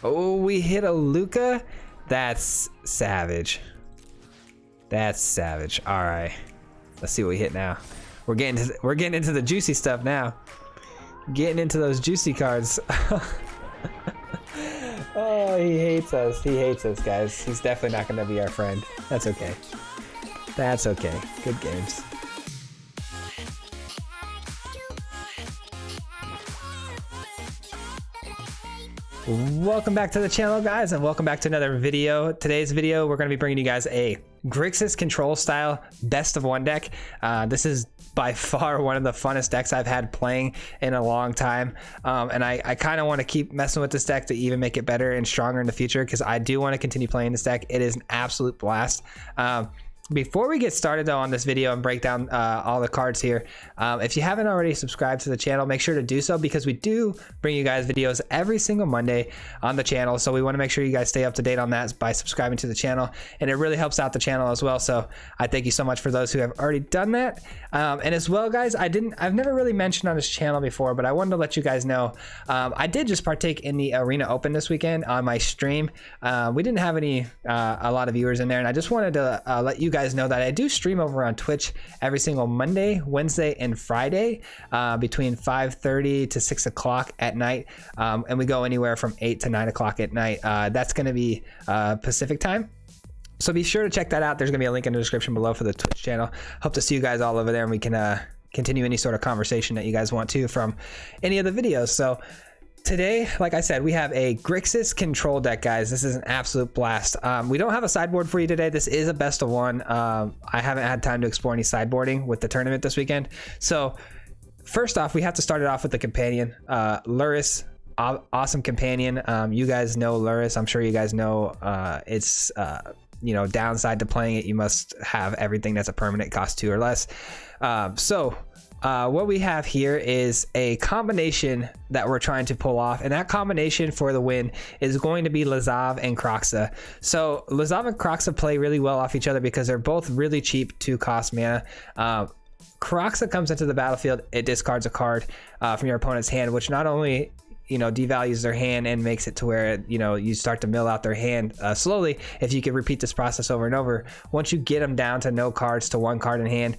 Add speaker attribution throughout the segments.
Speaker 1: Oh, we hit a Luca. That's savage. That's savage. All right, let's see what we hit now. We're getting into the juicy stuff now. Getting into those juicy cards. Oh, he hates us. He hates us, guys. He's definitely not going to be our friend. That's okay. That's okay. Good games. Welcome back to the channel, guys, and welcome back to another video. Today's video, we're going to be bringing you guys a GRIXIS control style best of one deck. This is by far one of the funnest decks I've had playing in a long time, and I kind of want to keep messing with this deck to even make it better and stronger in the future, because I do want to continue playing this deck. It is an absolute blast. Before we get started though on this video and break down all the cards here, if you haven't already subscribed to the channel, make sure to do so, because we do bring you guys videos every single Monday on the channel. So we want to make sure you guys stay up to date on that by subscribing to the channel, and it really helps out the channel as well. So I thank you so much for those who have already done that. And as well, guys, I've never really mentioned on this channel before, but I wanted to let you guys know, I did just partake in the Arena Open this weekend on my stream. We didn't have a lot of viewers in there, and I just wanted to let you guys know that I do stream over on Twitch every single Monday, Wednesday, and Friday between 5:30 to 6 o'clock at night, and we go anywhere from 8 to 9 o'clock at night. That's going to be Pacific time. So be sure to check that out. There's going to be a link in the description below for the Twitch channel. Hope to see you guys all over there, and we can continue any sort of conversation that you guys want to from any of the videos. So today, like I said, we have a GRIXIS control deck, guys. This is an absolute blast. We don't have a sideboard for you today. This is a best of one. I haven't had time to explore any sideboarding with the tournament this weekend. So first off, we have to start it off with the companion. Lurrus, awesome companion. You guys know Lurrus. I'm sure you guys know it's downside to playing it. You must have everything that's a permanent, cost 2 or less. What we have here is a combination that we're trying to pull off, and that combination for the win is going to be Lazav and Kroxa. So Lazav and Kroxa play really well off each other because they're both really cheap to cost mana. Kroxa comes into the battlefield, it discards a card from your opponent's hand, which not only devalues their hand and makes it to where you start to mill out their hand slowly. If you can repeat this process over and over, once you get them down to no cards, to 1 card in hand,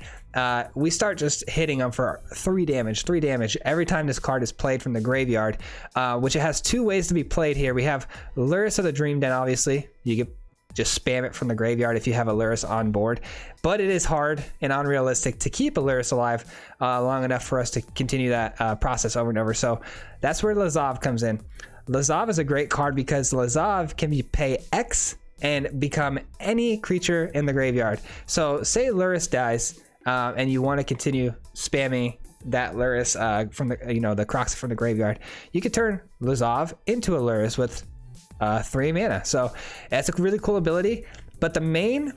Speaker 1: we start just hitting them for 3 damage every time this card is played from the graveyard, which it has 2 ways to be played here. We have Lurrus of the Dream Den. Obviously you can just spam it from the graveyard if you have a Lurrus on board, but it is hard and unrealistic to keep a Lurrus alive long enough for us to continue that process over and over. So that's where Lazav comes in. Lazav is a great card because Lazav can pay X and become any creature in the graveyard. So say Lurrus dies and you want to continue spamming that Lurrus from the the Kroxa from the graveyard, you could turn Lazav into a Lurrus with 3 mana. So that's a really cool ability. But the main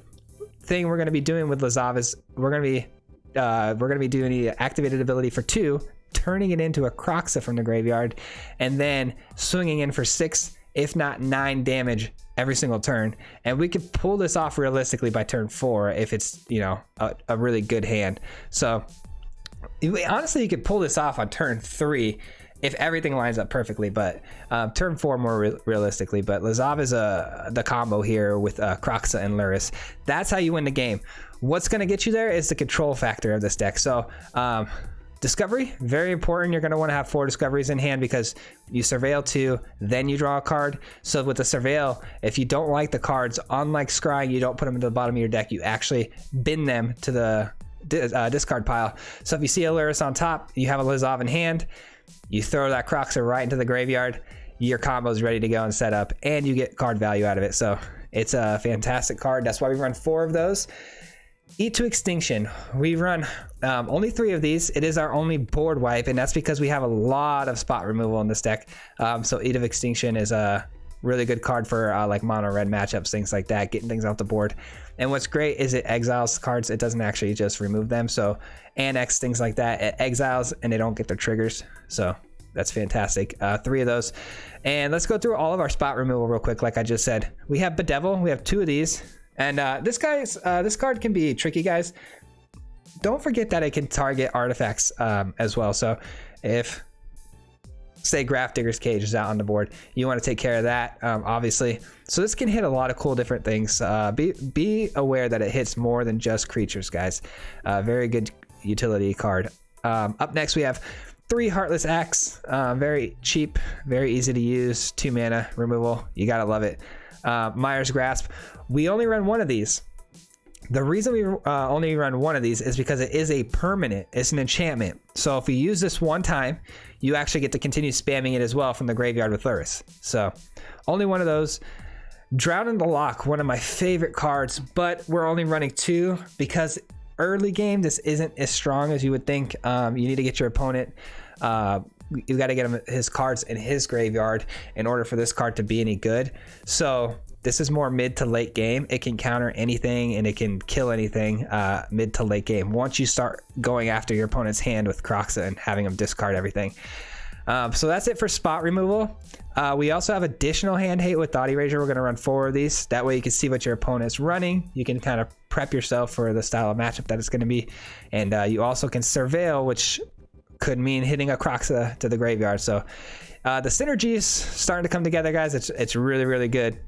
Speaker 1: thing we're going to be doing with Lazav is we're going to be doing the activated ability for 2, turning it into a Kroxa from the graveyard, and then swinging in for 6, if not 9 damage every single turn. And we could pull this off realistically by turn 4 if it's a really good hand. So honestly, you could pull this off on turn 3 if everything lines up perfectly, but turn 4 more realistically. But Lazav is the combo here with Kroxa and Lurrus. That's how you win the game. What's going to get you there is the control factor of this deck. So discovery, very important. You're going to want to have 4 discoveries in hand because you surveil 2, then you draw a card. So with the surveil, if you don't like the cards, unlike scrying, you don't put them into the bottom of your deck. You actually bin them to the discard pile. So if you see a Lurrus on top, you have a Lazav in hand, you throw that Kroxa right into the graveyard, your combo is ready to go and set up, and you get card value out of it. So it's a fantastic card. That's why we run 4 of those. Eat to Extinction. We run only 3 of these. It is our only board wipe, and that's because we have a lot of spot removal in this deck. So Eat of Extinction is a really good card for like mono red matchups, things like that, getting things off the board. And what's great is it exiles cards. It doesn't actually just remove them. So annex, things like that, it exiles and they don't get their triggers. So that's fantastic. 3 of those. And let's go through all of our spot removal real quick. Like I just said, we have Bedevil. We have 2 of these. And this card can be tricky, guys. Don't forget that it can target artifacts as well. So if say Grafdigger's Cage is out on the board. You want to take care of that, obviously. So this can hit a lot of cool different things. Be aware that it hits more than just creatures, guys. Very good utility card. Up next, we have 3 Heartless Acts. Very cheap, very easy to use. 2 mana removal. You gotta love it. Mire's Grasp. We only run one of these. The reason we only run one of these is because it is a permanent. It's an enchantment. So if we use this one time, you actually get to continue spamming it as well from the graveyard with Lurrus. So only one of those. Drown in the Loch, one of my favorite cards, but we're only running 2 because early game this isn't as strong as you would think. You need to get your opponent. You got to get him his cards in his graveyard in order for this card to be any good. So this is more mid to late game. It can counter anything and it can kill anything mid to late game. Once you start going after your opponent's hand with Kroxa and having them discard everything. So that's it for spot removal. We also have additional hand hate with Thought Erasure. We're going to run 4 of these. That way you can see what your opponent's running. You can kind of prep yourself for the style of matchup that it's going to be. And you also can surveil, which could mean hitting a Kroxa to the graveyard. So the synergy's starting to come together, guys. It's really, really good.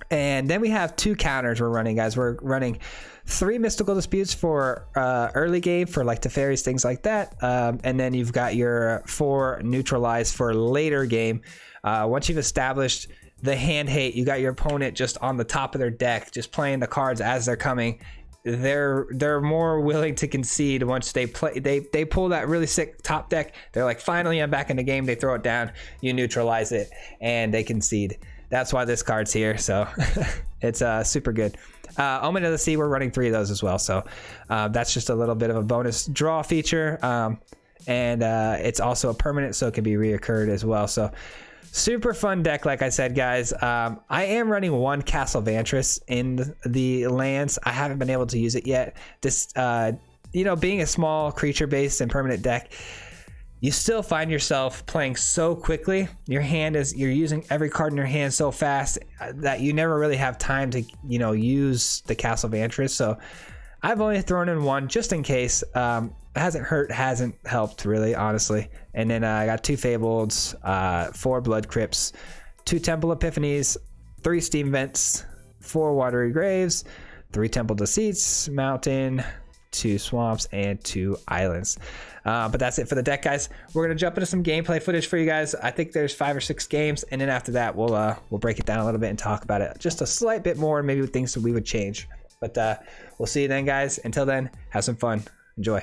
Speaker 1: And then we have 2 counters we're running, guys. We're running 3 Mystical Disputes for early game for like Teferi's, things like that. And then you've got your 4 Neutralize for later game. Once you've established the hand hate, you got your opponent just on the top of their deck, just playing the cards as they're coming. They're more willing to concede once they pull that really sick top deck. They're like, finally I'm back in the game. They throw it down, you neutralize it, and they concede. That's why this card's here. So it's super good. Omen of the Sea, we're running 3 of those as well. So that's just a little bit of a bonus draw feature. And it's also a permanent, so it can be reoccurred as well. So super fun deck, like I said, guys. I am running 1 Castle Vantress in the lands. I haven't been able to use it yet. This, being a small creature-based and permanent deck, you still find yourself playing so quickly. You're using every card in your hand so fast that you never really have time to, use the Castle Vantress. So I've only thrown in 1 just in case. Hasn't hurt, hasn't helped really, honestly. And then I got 2 Fableds, 4 Blood Crypts, 2 Temple Epiphanies, 3 Steam Vents, 4 Watery Graves, 3 Temple Deceits, Mountain, 2 Swamps, and 2 Islands. But that's it for the deck, guys. We're gonna jump into some gameplay footage for you guys. I think there's 5 or 6 games, and then after that we'll break it down a little bit and talk about it just a slight bit more, and maybe things that we would change. But we'll see you then, guys. Until then, have some fun. Enjoy.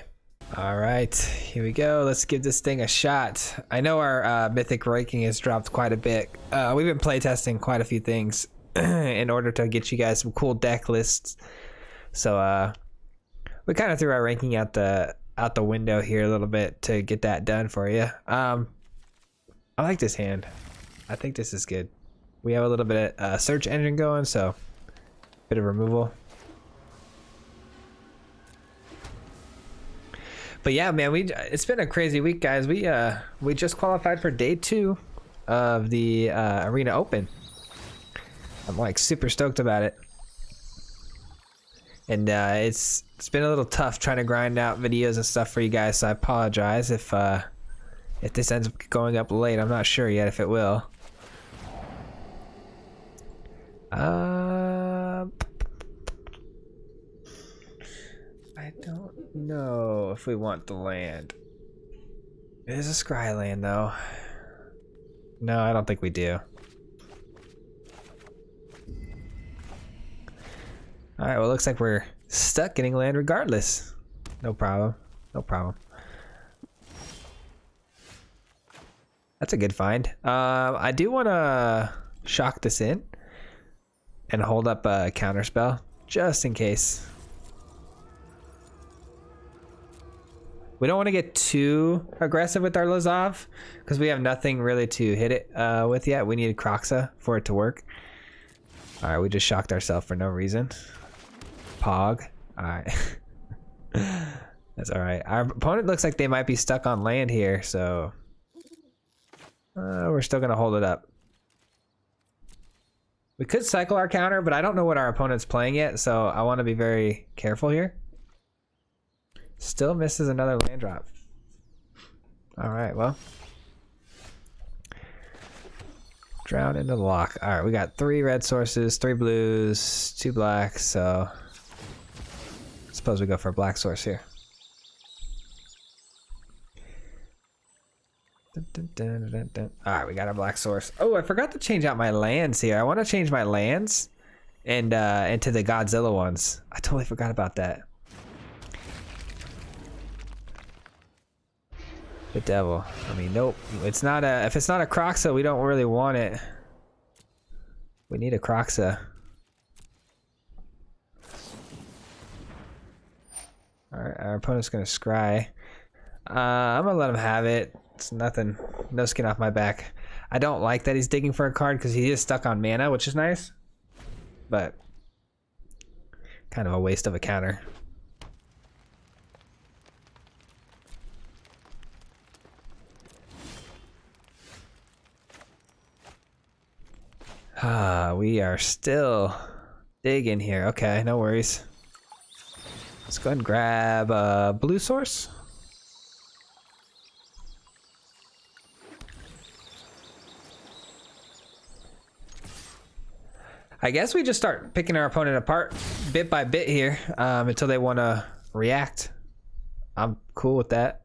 Speaker 1: All right, here we go. Let's give this thing a shot. I know our mythic ranking has dropped quite a bit. We've been playtesting quite a few things in order to get you guys some cool deck lists. So we kind of threw our ranking out the window here a little bit to get that done for you. I like this hand. I think this is good. We have a little bit of search engine going, so bit of removal. But yeah, man, it's been a crazy week, guys. We just qualified for day 2 of the Arena Open. I'm like super stoked about it. And it's been a little tough trying to grind out videos and stuff for you guys, so I apologize if this ends up going up late. I'm not sure yet if it will. I don't know if we want the land. It is a scry land, though. No, I don't think we do. Alright, well, it looks like we're stuck getting land regardless. No problem. No problem. That's a good find. I do want to shock this in and hold up a counterspell just in case. We don't want to get too aggressive with our Lazav because we have nothing really to hit it with yet. We need Kroxa for it to work. All right, we just shocked ourselves for no reason. Pog. All right. That's all right. Our opponent looks like they might be stuck on land here, so we're still going to hold it up. We could cycle our counter, but I don't know what our opponent's playing yet, so I want to be very careful here. Still misses another land drop. All right, well, Drown into the Loch. All right, we got 3 red sources, 3 blues, 2 blacks. So I suppose we go for a black source here. Dun, dun, dun, dun, dun. All right, we got a black source. Oh, I forgot to change out my lands here. I want to change my lands and into the Godzilla ones. I totally forgot about that. Bedevil. I mean, nope. It's not a. If it's not a Kroxa, we don't really want it. We need a Kroxa. Alright, our opponent's gonna scry. I'm gonna let him have it. It's nothing. No skin off my back. I don't like that he's digging for a card because he is stuck on mana, which is nice. But kind of a waste of a counter. We are still digging here. Okay, no worries. Let's go ahead and grab a blue source. I guess we just start picking our opponent apart bit by bit here until they want to react. I'm cool with that.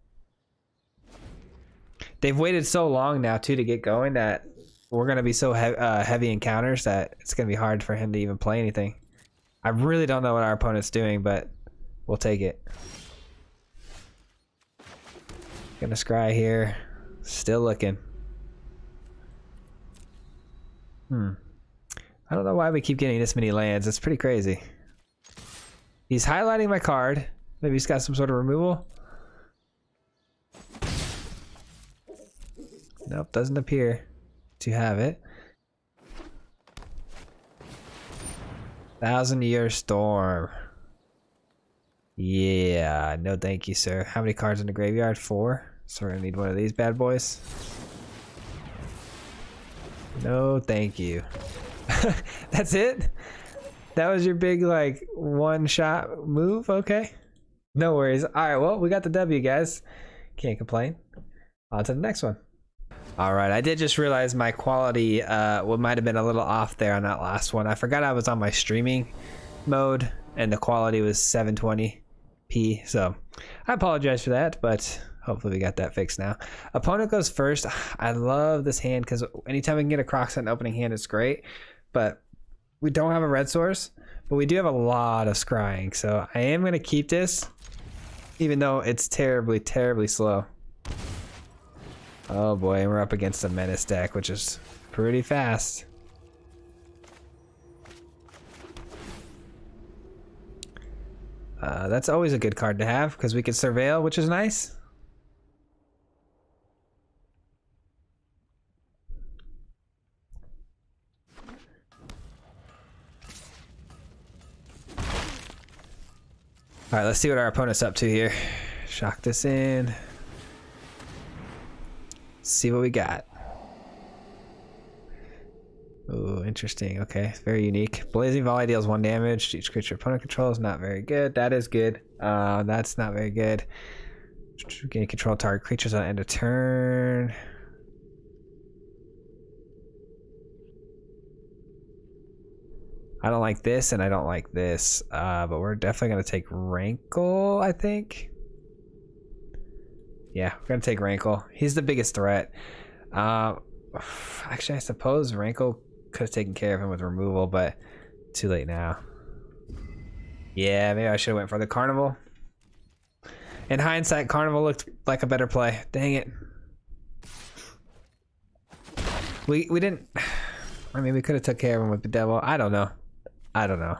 Speaker 1: They've waited so long now too to get going that we're going to be so heavy in counters that it's going to be hard for him to even play anything. I really don't know what our opponent's doing, but we'll take it. Gonna scry here. Still looking. I don't know why we keep getting this many lands. It's pretty crazy. He's highlighting my card. Maybe he's got some sort of removal. Nope, doesn't appear to have it. 1,000-Year Storm. Yeah, no thank you, sir. How many cards in the graveyard? 4. So we're gonna need one of these bad boys. No thank you. That's it? That was your big, like, one-shot move? Okay. No worries. Alright, well, we got the W, guys. Can't complain. On to the next one. Alright, I did just realize my quality might have been a little off there on that last one. I forgot I was on my streaming mode, and the quality was 720p, so I apologize for that, but hopefully we got that fixed now. Opponent goes first. I love this hand because anytime we can get a Kroxa in opening hand, it's great. But we don't have a red source, but we do have a lot of scrying. So I am going to keep this, even though it's terribly, terribly slow. Oh boy, we're up against a Menace deck, which is pretty fast. That's always a good card to have because we can surveil, which is nice. All right, let's see what our opponent's up to here. Shock this in. See what we got. Oh, interesting. Okay, very unique. Blazing Volley deals 1 damage to each creature opponent controls. Not very good. That is good. That's not very good. Gain control of target creatures on end of turn. I don't like this, and I don't like this. But we're definitely gonna take Rankle, I think. Yeah, we're gonna take Rankle. He's the biggest threat. Actually, I suppose Rankle could have taken care of him with removal, but too late now. Yeah, maybe I should have went for the Carnival. In hindsight, Carnival looked like a better play. Dang it. We didn't. I mean, we could have took care of him with the Bedevil. I don't know. I don't know.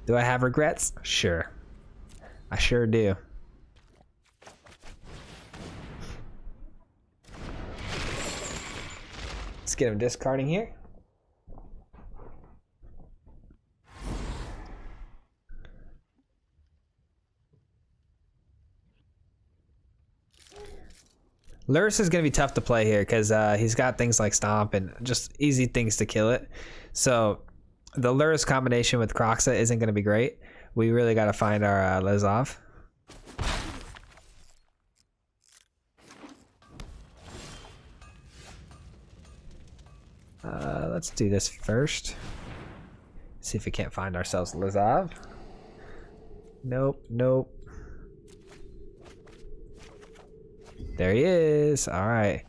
Speaker 1: Do I have regrets? Sure. I sure do. Let's get him discarding here. Lurrus is going to be tough to play here because he's got things like Stomp and just easy things to kill it. So the Lurrus combination with Kroxa isn't going to be great. We really got to find our Lazav. Let's do this first. See if we can't find ourselves Lazav. Nope, nope. There he is. All right.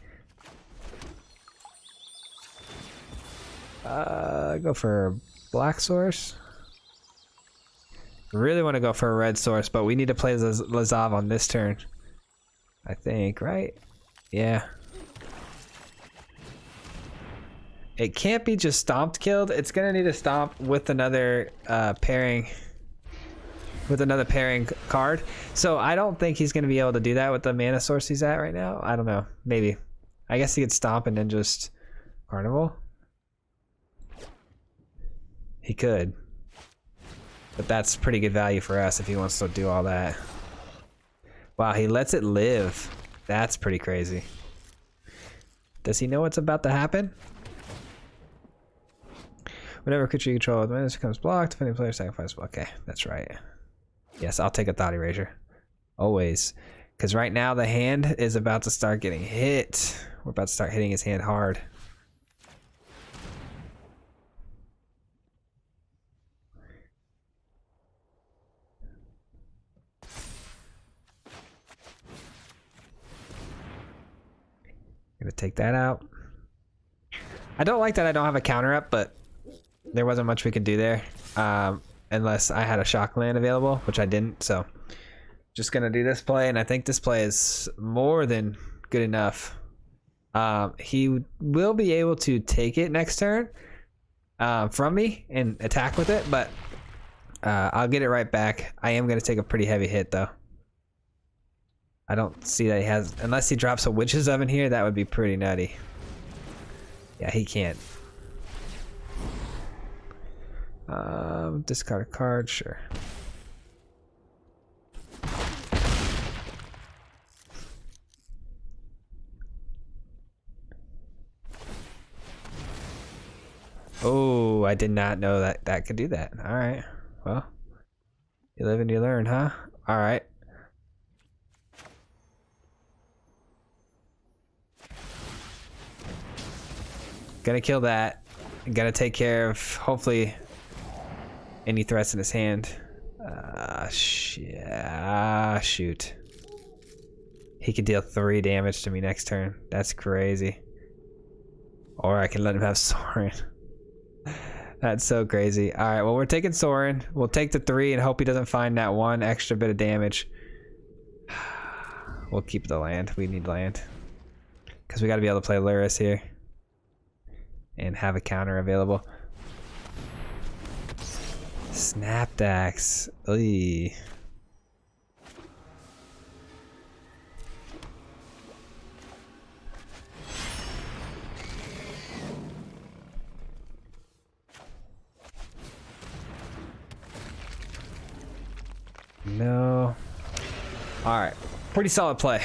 Speaker 1: Go for black source. Really want to go for a red source, but we need to play Lazav on this turn. I think, right? Yeah. It can't be just stomped killed. It's gonna need to stomp with another pairing. With another pairing card. So I don't think he's gonna be able to do that with the mana source he's at right now. I don't know. Maybe. I guess he could stomp and then just Carnival. He could. But that's pretty good value for us if he wants to do all that. Wow, he lets it live. That's pretty crazy. Does he know what's about to happen? Whenever a creature you control with mana becomes blocked, defending player sacrifice. Okay, that's right. Yes, I'll take a Thought Erasure. Always. Because right now the hand is about to start getting hit. We're about to start hitting his hand hard. Gonna take that out. I don't like that I don't have a counter up, but there wasn't much we could do there. Unless I had a shock land available, which I didn't, so just gonna do this play, and I think this play is more than good enough. He will be able to take it next turn from me and attack with it, but I'll get it right back. I am gonna take a pretty heavy hit though. I don't see that he has, unless he drops a Witch's Oven here, that would be pretty nutty. Yeah, he can't. Discard a card, sure. Oh, I did not know that that could do that. All right. Well, you live and you learn, huh? All right. Gonna kill that. Gotta take care of, hopefully, any threats in his hand. Shoot. He could deal 3 damage to me next turn. That's crazy. Or I can let him have Sorin. That's so crazy. Alright, well, we're taking Sorin. We'll take the 3 and hope he doesn't find that 1 extra bit of damage. We'll keep the land. We need land. Because we gotta be able to play Lurrus here. And have a counter available. Snapped Axe. Oy. No. Alright. Pretty solid play.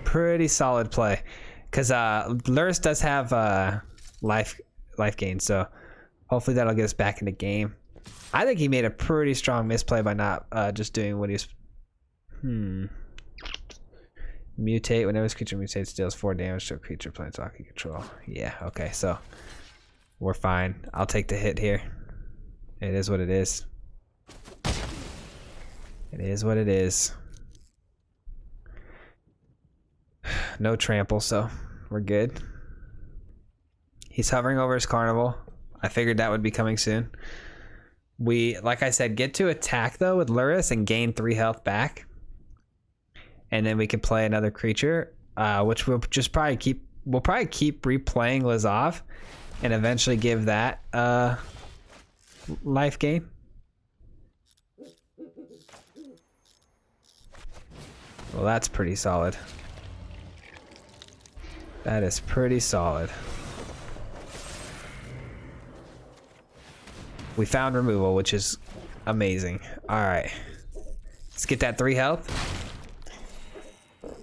Speaker 1: Pretty solid play. Because Lurrus does have life gain, so hopefully that'll get us back in the game. I think he made a pretty strong misplay by not just doing what he's mutate. Whenever this creature mutates, deals 4 damage to a creature planeswalker control. Yeah, okay, so we're fine. I'll take the hit here. It is what it is. It is what it is. No trample, so we're good. He's hovering over his Carnival. I figured that would be coming soon. We, like I said, get to attack though with Lurrus and gain 3 health back. And then we can play another creature, which we'll just probably keep, we'll probably keep replaying Lazav and eventually give that life gain. Well, that's pretty solid. That is pretty solid. We found removal, which is amazing. All right, let's get that 3 health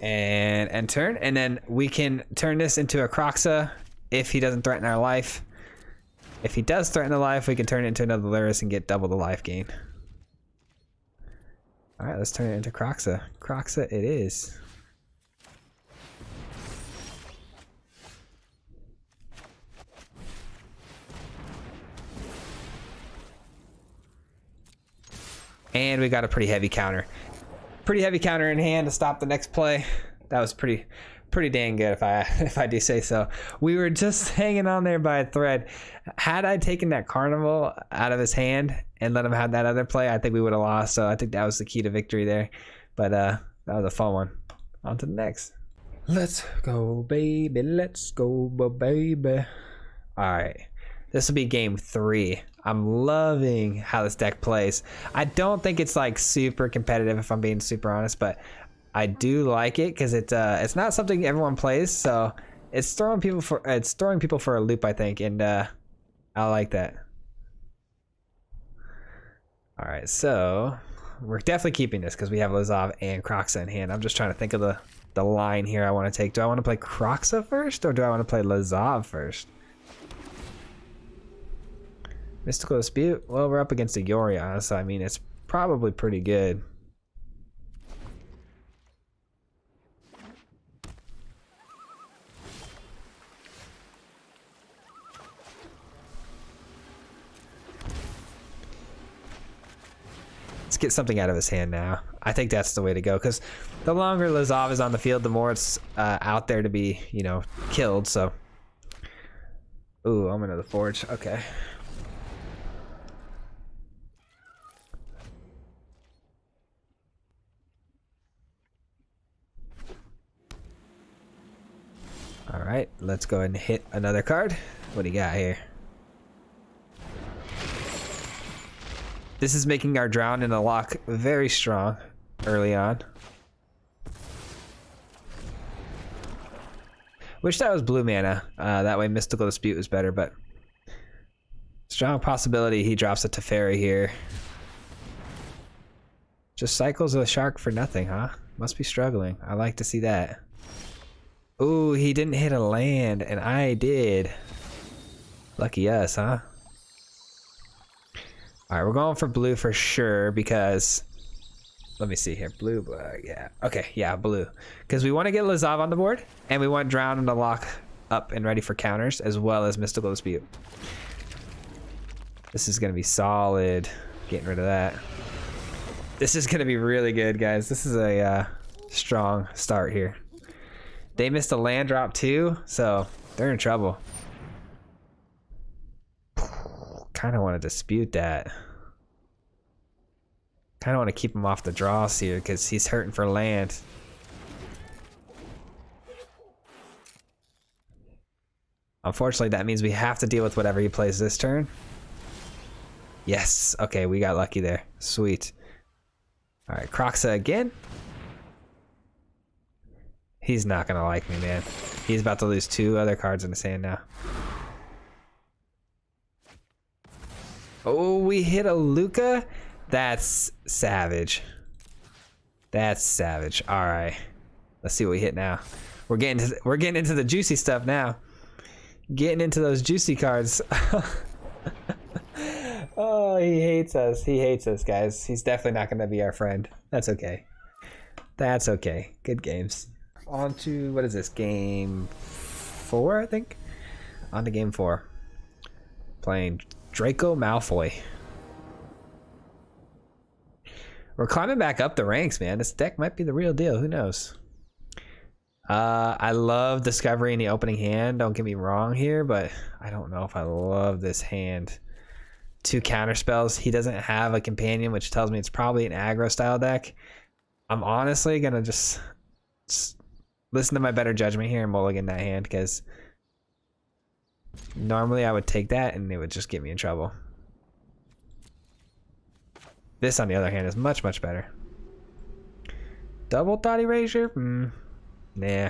Speaker 1: and end turn, and then we can turn this into a Kroxa if he doesn't threaten our life. If he does threaten the life, we can turn it into another Lurrus and get double the life gain. All right, let's turn it into Kroxa. Kroxa it is. And we got a pretty heavy counter. Pretty heavy counter in hand to stop the next play. That was pretty dang good if I do say so. We were just hanging on there by a thread. Had I taken that Carnival out of his hand and let him have that other play, I think we would have lost. So I think that was the key to victory there. But that was a fun one. On to the next. Let's go, baby. Let's go, baby. All right. This will be game 3. I'm loving how this deck plays. I don't think it's like super competitive if I'm being super honest, but I do like it because it's not something everyone plays, so it's throwing people for a loop, I think, and I like that. All right, so we're definitely keeping this because we have Lazav and Kroxa in hand. I'm just trying to think of the line here I want to take. Do I want to play Kroxa first or do I want to play Lazav first? Mystical Dispute? Well, we're up against IKORIA, so I mean, it's probably pretty good. Let's get something out of his hand now. I think that's the way to go, because the longer Lazav is on the field, the more it's out there to be, you know, killed, so. Ooh, Omen of the Forge. Okay. All right, let's go ahead and hit another card. What do you got here? This is making our Drown in the Loch very strong early on. Wish that was blue mana. That way Mystical Dispute was better, but strong possibility he drops a Teferi here. Just cycles a shark for nothing, huh? Must be struggling. I like to see that. Ooh, he didn't hit a land, and I did. Lucky us, huh? Alright, we're going for blue for sure, because... Let me see here. Blue, yeah. Okay, yeah, blue. Because we want to get Lazav on the board, and we want Drown in the Loch up and ready for counters, as well as Mystical Dispute. This is going to be solid. Getting rid of that. This is going to be really good, guys. This is a strong start here. They missed a land drop too, so they're in trouble. Kind of want to dispute that. Kind of want to keep him off the draws here because he's hurting for land. Unfortunately, that means we have to deal with whatever he plays this turn. Yes. Okay, we got lucky there. Sweet. All right, Kroxa again. He's not gonna like me, man. He's about to lose 2 other cards in his hand now. Oh, we hit a Luca? That's savage. That's savage. All right. Let's see what we hit now. We're getting into the juicy stuff now. Getting into those juicy cards. Oh, he hates us. He hates us, guys. He's definitely not gonna be our friend. That's okay. That's okay. Good games. On to, what is this, game 4, I think? On to game 4. Playing Draco Malfoy. We're climbing back up the ranks, man. This deck might be the real deal. Who knows? I love Discovery in the opening hand. Don't get me wrong here, but I don't know if I love this hand. 2 counter spells. He doesn't have a companion, which tells me it's probably an aggro style deck. I'm honestly gonna just listen to my better judgment here and mulligan that hand, because normally I would take that and it would just get me in trouble. This, on the other hand, is much, much better. Double Thought Erasure? Nah.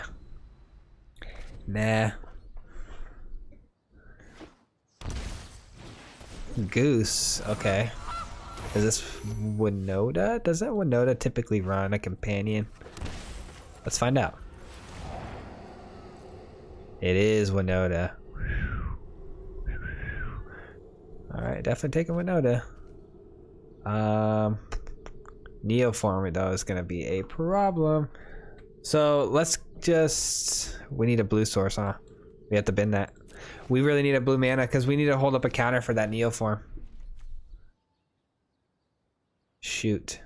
Speaker 1: Nah. Goose. Okay. Is this Winota? Doesn't Winota typically run a companion? Let's find out. It is Winota. Alright, definitely taking Winota. Neoform, though, is going to be a problem. So let's just... We need a blue source, huh? We have to bin that. We really need a blue mana because we need to hold up a counter for that Neoform. Shoot.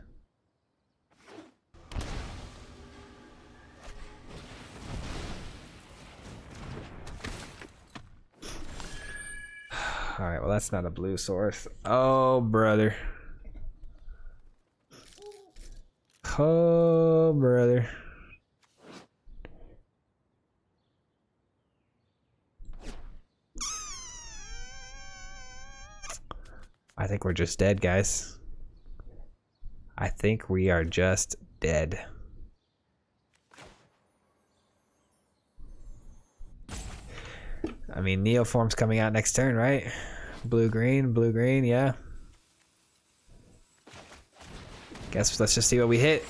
Speaker 1: All right, well, that's not a blue source. Oh, brother. Oh, brother. I think we're just dead, guys. I think we are just dead. I mean, Neoform's coming out next turn, right? Blue, green, yeah. Guess let's just see what we hit.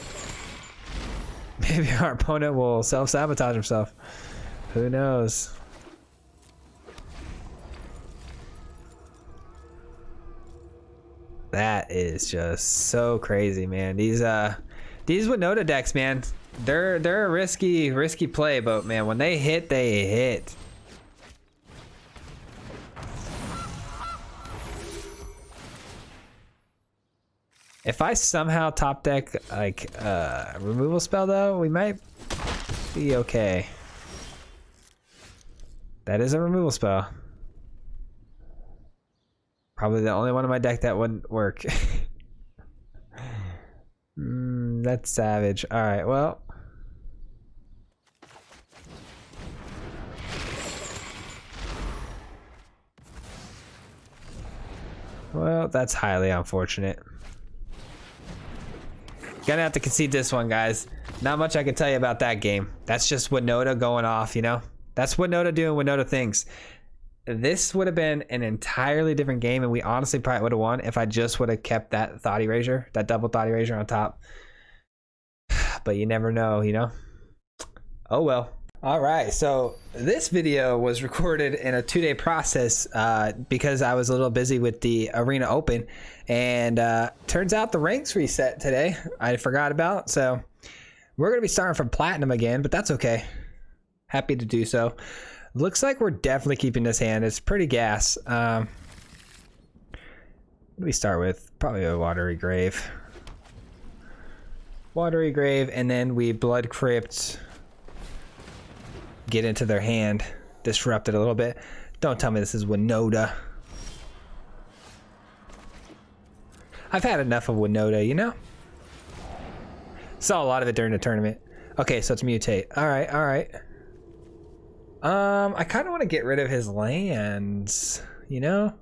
Speaker 1: Maybe our opponent will self-sabotage himself. Who knows? That is just so crazy, man. These Winota decks, man, they're a risky play, but man, when they hit, they hit. If I somehow top deck like a removal spell though, we might be okay. That is a removal spell. Probably the only one in my deck that wouldn't work. That's savage. All right, well. Well, that's highly unfortunate. Gonna have to concede this one, guys. Not much I can tell you about that game. That's just Winota going off, you know? That's Winota doing Winota things. This would have been an entirely different game, and we honestly probably would have won if I just would have kept that Thought Erasure, that double Thought Erasure on top. But you never know, you know? Oh well. All right, so this video was recorded in a 2-day process because I was a little busy with the Arena Open, and turns out the ranks reset today. I forgot about, so we're gonna be starting from Platinum again, but that's okay. Happy to do so. Looks like we're definitely keeping this hand. It's pretty gas. What do we start with? Probably a Watery Grave. Watery Grave, and then we Blood Crypt. Get into their hand. Disrupt it a little bit. Don't tell me this is Winota. I've had enough of Winota, you know? Saw a lot of it during the tournament. Okay, so it's mutate. All right, all right. I kind of want to get rid of his lands, you know?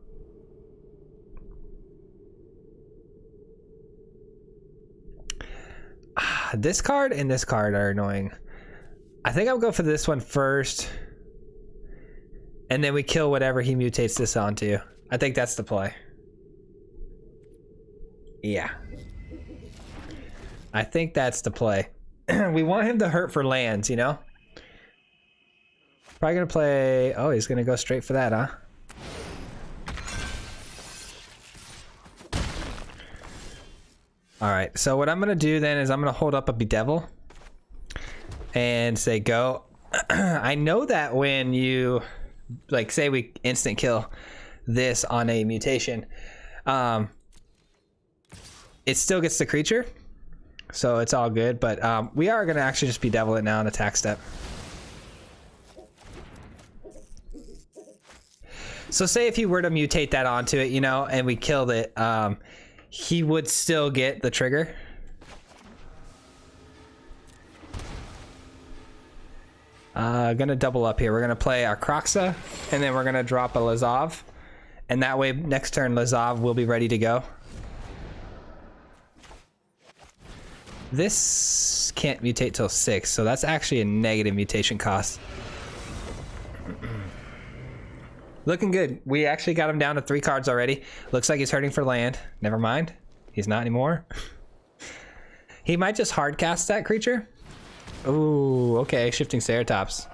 Speaker 1: This card and this card are annoying. I think I'll go for this one first, and then we kill whatever he mutates this onto. I think that's the play. Yeah. I think that's the play. We want him to hurt for lands, you know? Probably gonna play... Oh, he's gonna go straight for that, huh? Alright, so what I'm gonna do then is I'm gonna hold up a Bedevil and say go. I know that when you, like, say we instant kill this on a mutation, it still gets the creature, so it's all good, but we are gonna actually just Bedevil it now on attack step. So say if you were to mutate that onto it, you know, and we killed it, he would still get the trigger. Gonna double up here. We're gonna play our Kroxa, and then we're gonna drop a Lazav, and that way next turn Lazav will be ready to go. This can't mutate till 6, so that's actually a negative mutation cost. Looking good. We actually got him down to 3 cards already. Looks like he's hurting for land. Never mind. He's not anymore. He might just hard cast that creature. Ooh, okay. Shifting Ceratops.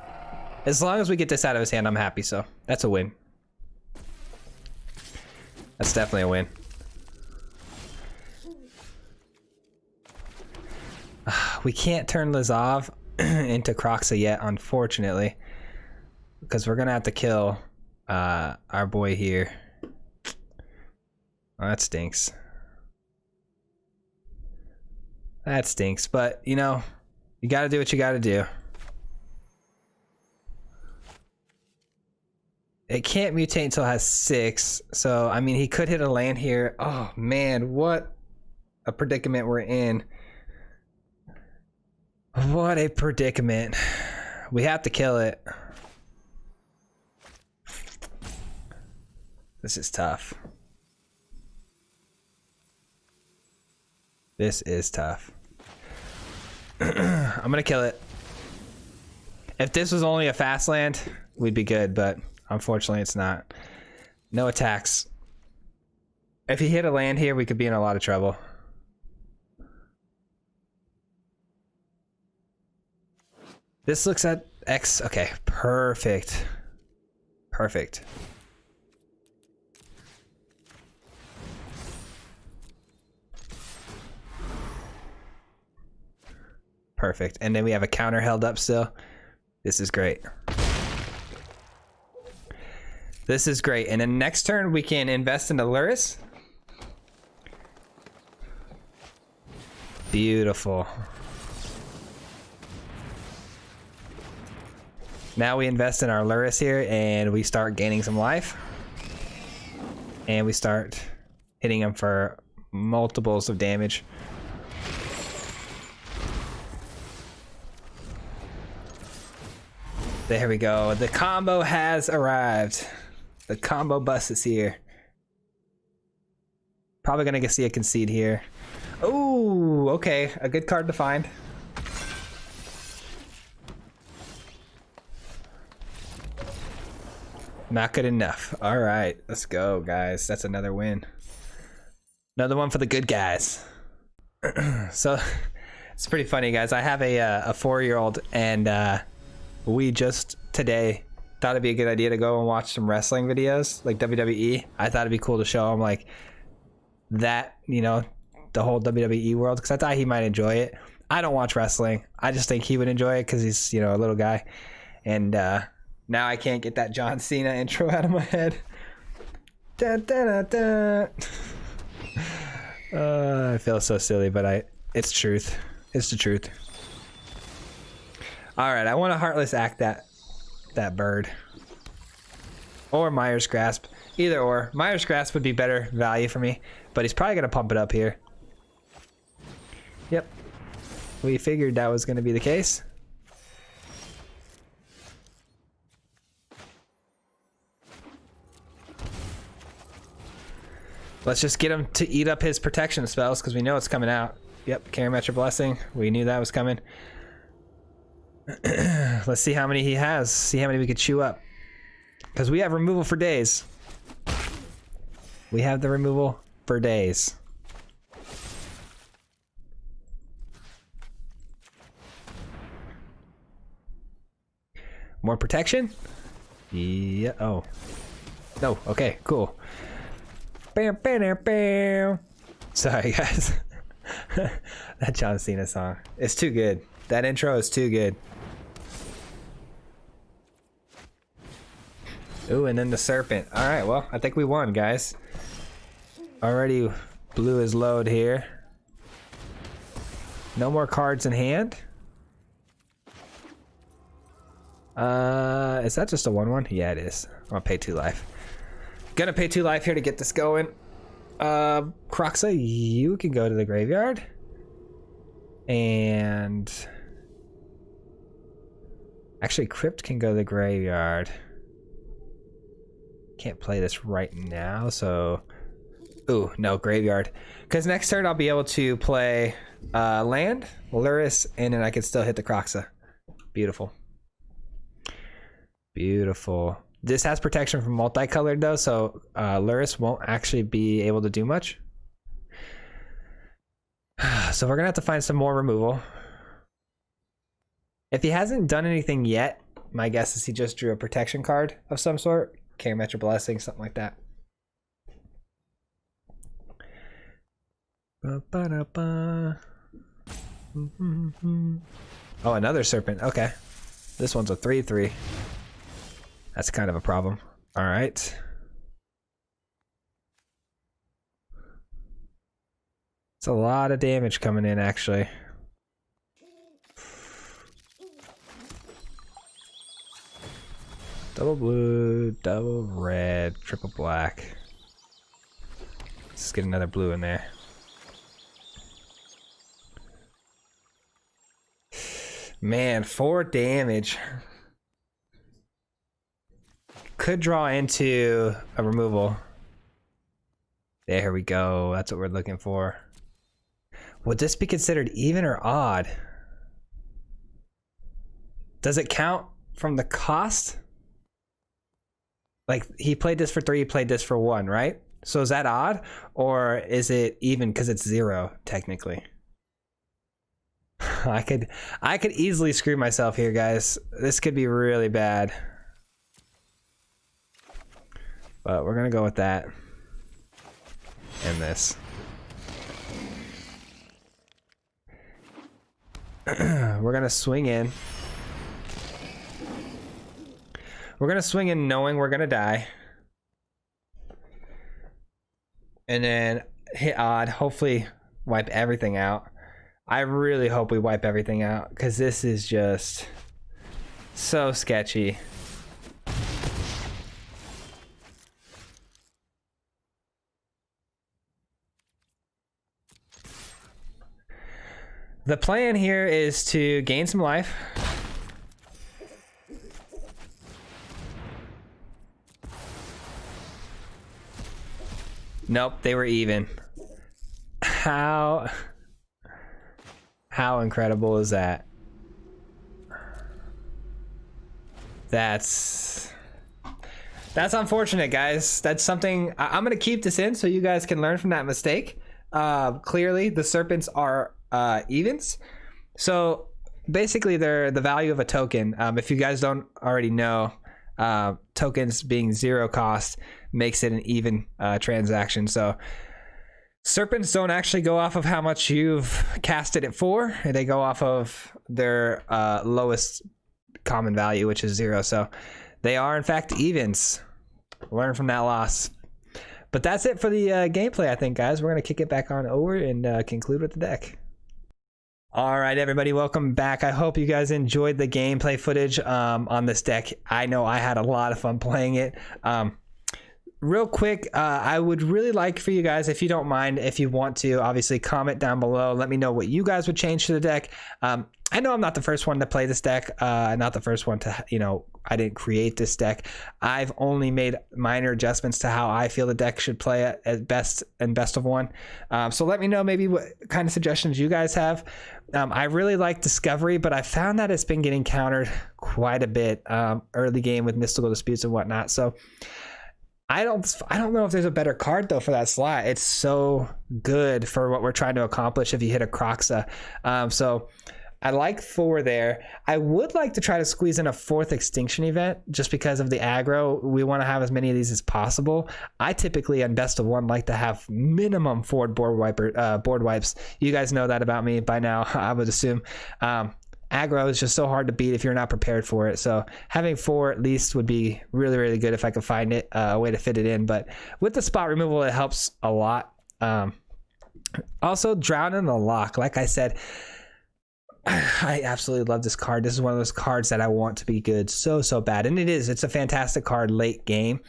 Speaker 1: As long as we get this out of his hand, I'm happy, so that's a win. That's definitely a win. We can't turn Lazav into Kroxa yet, unfortunately, because we're gonna have to kill our boy here. Oh, that stinks. That stinks, but you know, you gotta do what you gotta do. It can't mutate until it has 6, so I mean he could hit a land here. Oh man, what a predicament we're in. What a predicament. We have to kill it. This is tough. This is tough. I'm gonna kill it. If this was only a fast land, we'd be good, but unfortunately it's not. No attacks. If he hit a land here, we could be in a lot of trouble. This looks at X. Okay, perfect. Perfect. Perfect. And then we have a counter held up still. This is great. This is great. And then next turn we can invest into Lurrus. Beautiful. Now we invest in our Lurrus here and we start gaining some life. And we start hitting him for multiples of damage. There we go. The combo has arrived. The combo bus is here. Probably gonna see a concede here. Oh, okay. A good card to find. Not good enough. All right, let's go, guys. That's another win. Another one for the good guys. So it's pretty funny, guys. I have a 4-year-old, and we just today thought it'd be a good idea to go and watch some wrestling videos, like WWE. I thought it'd be cool to show him like that, you know, the whole WWE world, because I thought he might enjoy it. I don't watch wrestling. I just think he would enjoy it because he's, you know, a little guy. And now I can't get that John Cena intro out of my head. Da, da, da, da. I feel so silly, but it's truth. It's the truth. All right, I want to Heartless Act that bird. Or Mire's Grasp. Either or. Mire's Grasp would be better value for me, but he's probably going to pump it up here. Yep. We figured that was going to be the case. Let's just get him to eat up his protection spells because we know it's coming out. Yep, Karametra Blessing. We knew that was coming. Let's see how many he has. See how many we could chew up. Because we have removal for days. We have the removal for days. More protection? Yeah. Oh. No. Okay, cool. Bam, bam, bam. Sorry, guys. That John Cena song. It's too good. That intro is too good. Ooh, and then the serpent. All right, well, I think we won, guys. Already blew his load here. No more cards in hand. Is that just a 1/1? Yeah, it is. I'm gonna pay 2 life. Gonna pay 2 life here to get this going. Kroxa, you can go to the graveyard. And actually, Crypt can go to the graveyard. Can't play this right now, so ooh, no, graveyard. Because next turn I'll be able to play land, Lurrus, and then I can still hit the Kroxa. Beautiful. Beautiful. This has protection from multicolored though, so Lurrus won't actually be able to do much. So we're gonna have to find some more removal. If he hasn't done anything yet, my guess is he just drew a protection card of some sort. Karametra Blessing, something like that. Oh, another serpent. Okay. This one's a 3/3. That's kind of a problem. All right. It's a lot of damage coming in, actually. Double blue, double red, triple black. Let's get another blue in there. Man, 4 damage. Could draw into a removal. There we go. That's what we're looking for. Would this be considered even or odd? Does it count from the cost? Like, he played this for 3, he played this for 1, right? So is that odd? Or is it even because it's 0, technically? I could easily screw myself here, guys. This could be really bad. But we're gonna go with that. And this. We're gonna swing in. We're gonna swing in knowing we're gonna die. And then hit odd, hopefully wipe everything out. I really hope we wipe everything out, because this is just so sketchy. The plan here is to gain some life. Nope, they were even. How incredible is that? That's unfortunate, guys. That's something I'm gonna keep this in so you guys can learn from that mistake. Clearly the serpents are evens, so basically they're the value of a token. If you guys don't already know, tokens being 0 cost makes it an even transaction. So serpents don't actually go off of how much you've casted it for. They go off of their lowest common value, which is 0. So they are in fact evens. Learn from that loss. But that's it for the gameplay, I think, guys. We're going to kick it back on over and conclude with the deck. All right, everybody, welcome back. I hope you guys enjoyed the gameplay footage on this deck. I know I had a lot of fun playing it. Real quick, I would really like for you guys, if you don't mind, if you want to, obviously comment down below. Let me know what you guys would change to the deck. I know I'm not the first one to play this deck, not the first one to, you know, I didn't create this deck. I've only made minor adjustments to how I feel the deck should play at best and best of 1. So let me know maybe what kind of suggestions you guys have. I really like Discovery, but I found that it's been getting countered quite a bit early game with mystical disputes and whatnot. So I don't know if there's a better card though for that slot. It's so good for what we're trying to accomplish if you hit a Kroxa. So I like 4 there. I would like to try to squeeze in a 4th Extinction Event just because of the aggro. We want to have as many of these as possible. I typically on best of 1 like to have minimum 4 board wipes. You guys know that about me by now, I would assume. Aggro is just so hard to beat if you're not prepared for it. So having 4 at least would be really, really good if I could find it, a way to fit it in. But with the spot removal, it helps a lot. Also, Drown in the Loch. Like I said, I absolutely love this card. This is one of those cards that I want to be good so bad. And it is. It's a fantastic card late game.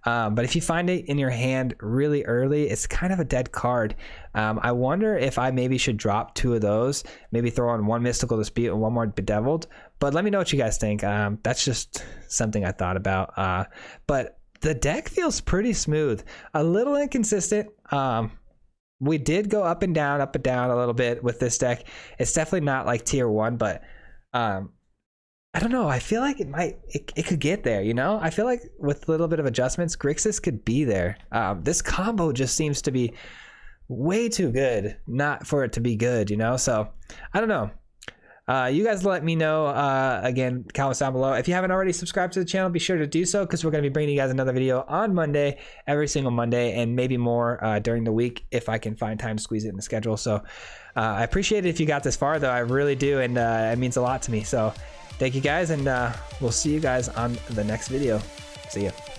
Speaker 1: But if you find it in your hand really early, it's kind of a dead card. I wonder if I maybe should drop 2 of those, maybe throw on 1 Mystical Dispute and 1 more Bedeviled. But let me know what you guys think. That's just something I thought about. But the deck feels pretty smooth, a little inconsistent. We did go up and down a little bit with this deck. It's definitely not like tier 1, but I don't know. I feel like it could get there, you know? I feel like with a little bit of adjustments, GRIXIS could be there. This combo just seems to be way too good not for it to be good, you know? So I don't know. You guys let me know, again, comments down below. If you haven't already subscribed to the channel, be sure to do so, because we're going to be bringing you guys another video on Monday, every single Monday, and maybe more during the week if I can find time to squeeze it in the schedule. So I appreciate it if you got this far, though. I really do, and it means a lot to me. So thank you guys, and we'll see you guys on the next video. See ya.